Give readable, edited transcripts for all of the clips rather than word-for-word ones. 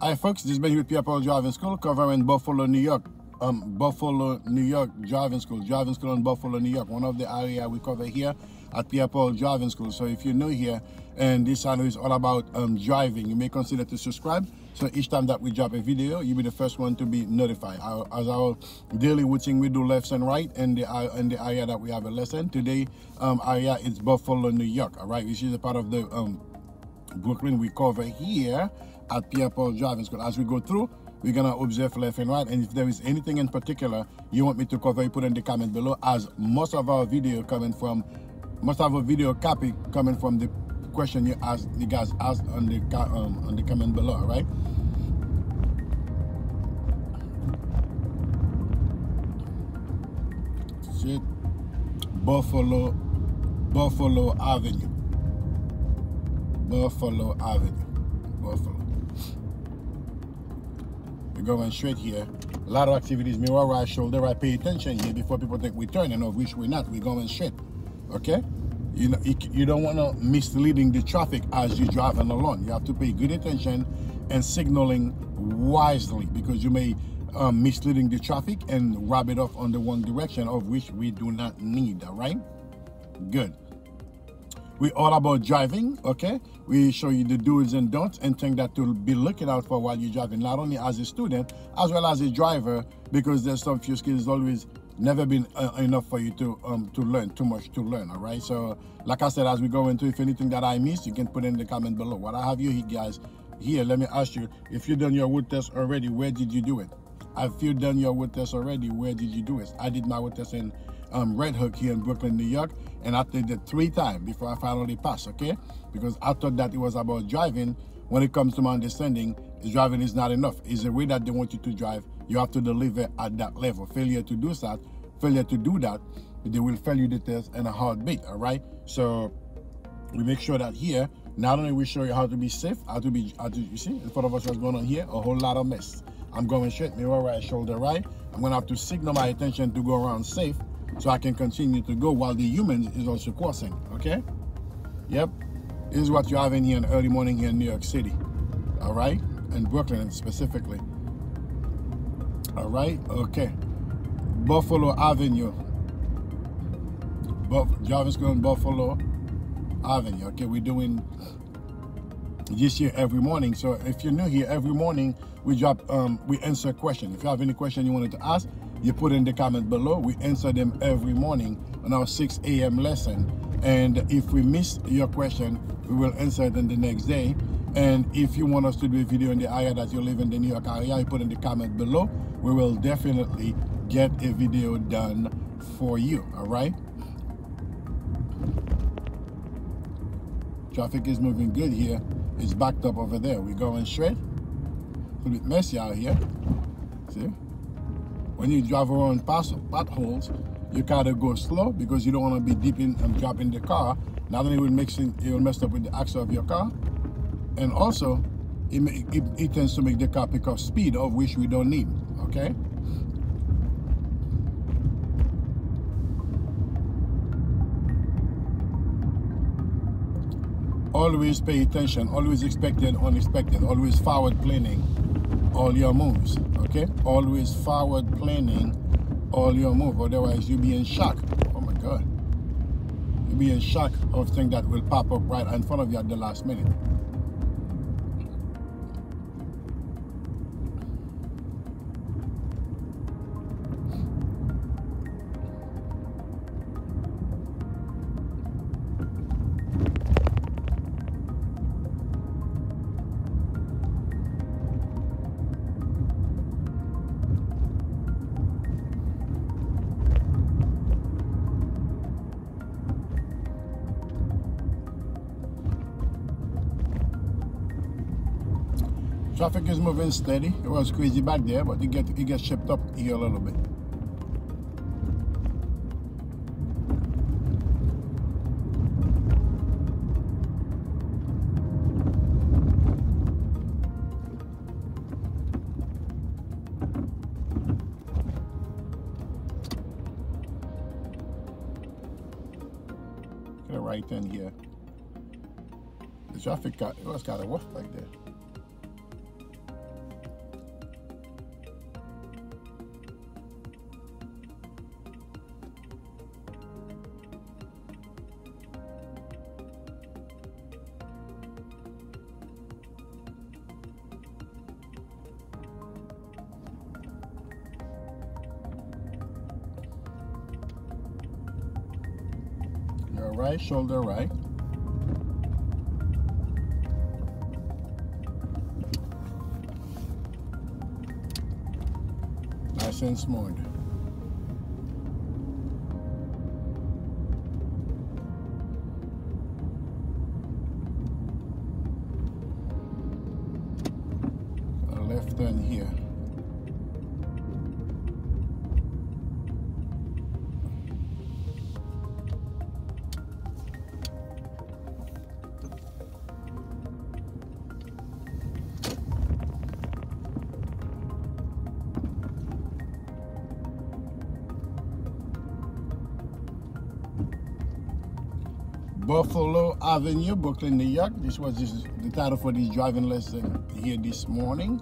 Hi folks, this is Ben with Pierre Driving School, covering Buffalo, New York. Buffalo, New York driving school in Buffalo, New York. One of the area we cover here at Pierre Driving School. So if you're new here and this channel is all about driving, you may consider to subscribe. So each time that we drop a video, you'll be the first one to be notified. As our daily routine, we do left and right in the area that we have a lesson. Today, area is Buffalo, New York. All right, which is a part of the Brooklyn we cover here at Pierre Driving School. As we go through, we're gonna observe left and right, and if there is anything in particular you want me to cover, you put in the comment below, as most of our video copy coming from the question you guys asked on the comment below. All right, shit. Buffalo Avenue. Buffalo. We're going straight here. A lot of activities, mirror right, shoulder right. Pay attention here before people think we're turning, of which we're not. We're going straight. Okay? You know, you don't want to misleading the traffic as you're driving along. You have to pay good attention and signaling wisely, because you may misleading the traffic and rub it off on the one direction, of which we do not need. All right? Good. We're all about driving, okay? We show you the do's and don'ts and things that to be looking out for while you're driving, not only as a student, as well as a driver, because there's some few skills always never been enough for you to learn, too much to learn, all right? So, like I said, as we go into, if anything that I missed, you can put in the comment below. What I have you guys here, let me ask you, if you've done your road test already, where did you do it? If you've done your road test already, where did you do it? I did my road test in Red Hook here in Brooklyn, New York, and I did it 3 times before I finally passed, okay? Because I thought that it was about driving. When it comes to my understanding, driving is not enough. It's the way that they want you to drive. You have to deliver at that level. Failure to do that, they will fail you the test in a heartbeat, all right? So we make sure that here, not only we show you how to be safe, you see, in front of us what's going on here, a whole lot of mess. I'm going straight, mirror right, shoulder right. I'm gonna have to signal my attention to go around safe, so I can continue to go while the human is also crossing, okay? Yep, this is what you have in here in early morning here in New York City, all right? In Brooklyn specifically. All right, okay. Buffalo Avenue. Driving school in Buffalo Avenue, okay? We're doing this here every morning. So if you're new here, every morning we answer a question. If you have any question you wanted to ask, you put in the comment below. We answer them every morning on our 6 a.m. lesson. And if we miss your question, we will answer it in the next day. And if you want us to do a video in the area that you live in, the New York area, you put in the comment below. We will definitely get a video done for you, all right? Traffic is moving good here. It's backed up over there. We're going straight. A little bit messy out here. See? When you drive around potholes, you gotta go slow, because you don't want to be deep in and dropping the car. Not only will it will mess up with the axle of your car, and also it tends to make the car pick up speed, of which we don't need. Okay. Always pay attention. Always expected, unexpected. Always forward planning all your moves, okay? Always forward planning all your moves, otherwise you'll be in shock. Oh my God. You'll be in shock of things that will pop up right in front of you at the last minute. Traffic is moving steady. It was crazy back there, but it gets shipped up here a little bit. Get a right turn here. The traffic it was kind of rough back there. right shoulder right. Nice and smooth. Left turn here. Buffalo Avenue, Brooklyn, New York. This was the title for this driving lesson here this morning.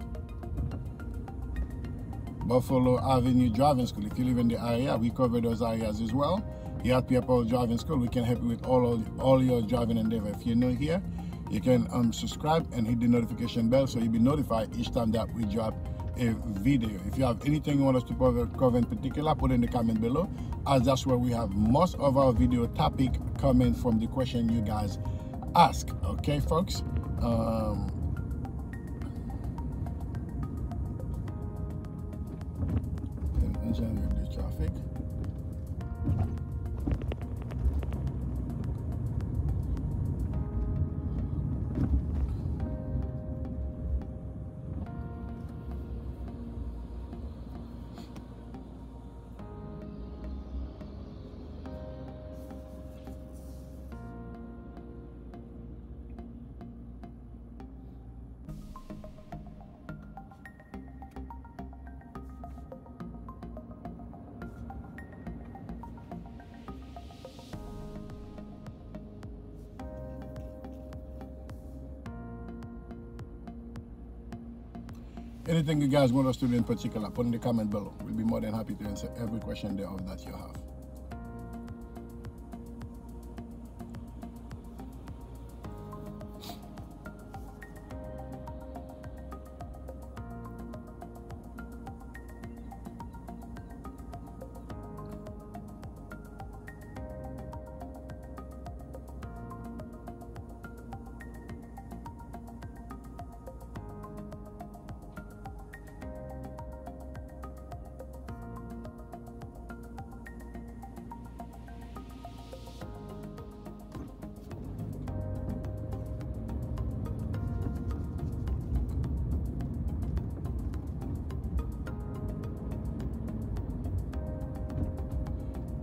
Buffalo Avenue Driving School. If you live in the area, we cover those areas as well. Here at Pierre Driving School, we can help you with all your driving endeavor. If you're new here, you can subscribe and hit the notification bell so you'll be notified each time that we drop a video. If you have anything you want us to cover in particular, put in the comment below, as that's where we have most of our video topic coming from the question you guys ask. Okay, folks. Attention with the traffic. Anything you guys want us to do in particular, put in the comment below. We'll be more than happy to answer every question thereof that you have.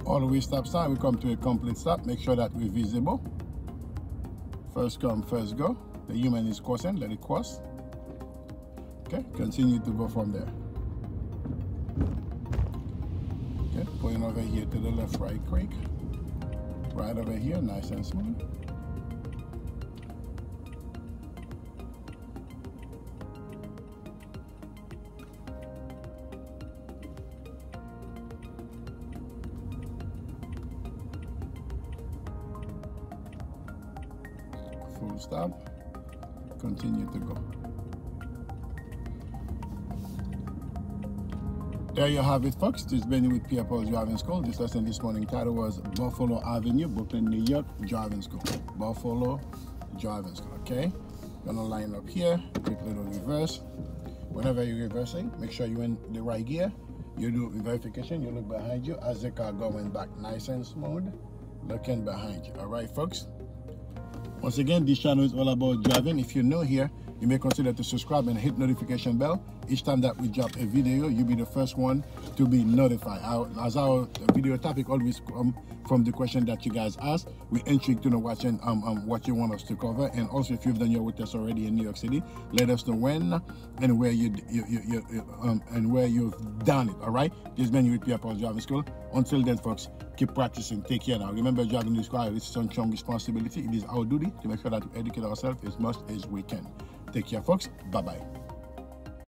All the way stop sign, we come to a complete stop. Make sure that we're visible. First come, first go. The human is crossing, let it cross. Okay, continue to go from there. Okay, going over here to the left, right creek. Right over here, nice and smooth. Full stop, continue to go. There you have it, folks. This has been with Pierre Driving School. This lesson this morning title was Buffalo Avenue, Brooklyn, New York Driving School. Buffalo Driving School, okay? Gonna line up here, quick little reverse. Whenever you're reversing, make sure you're in the right gear. You do verification, you look behind you as the car going back nice and smooth, looking behind you. All right, folks? Once again, this channel is all about driving. If you're new here, you may consider to subscribe and hit notification bell. Each time that we drop a video, you'll be the first one to be notified. As our video topic always come from the question that you guys ask, we intrigue to know what you want us to cover. And also, if you've done your road test already in New York City, let us know when and where where you've done it. All right, this has been with Pierre Driving School. Until then, folks, keep practicing. Take care now. Remember, driving this car is a strong responsibility. It is our duty to make sure that we educate ourselves as much as we can. Take care, folks. Bye-bye.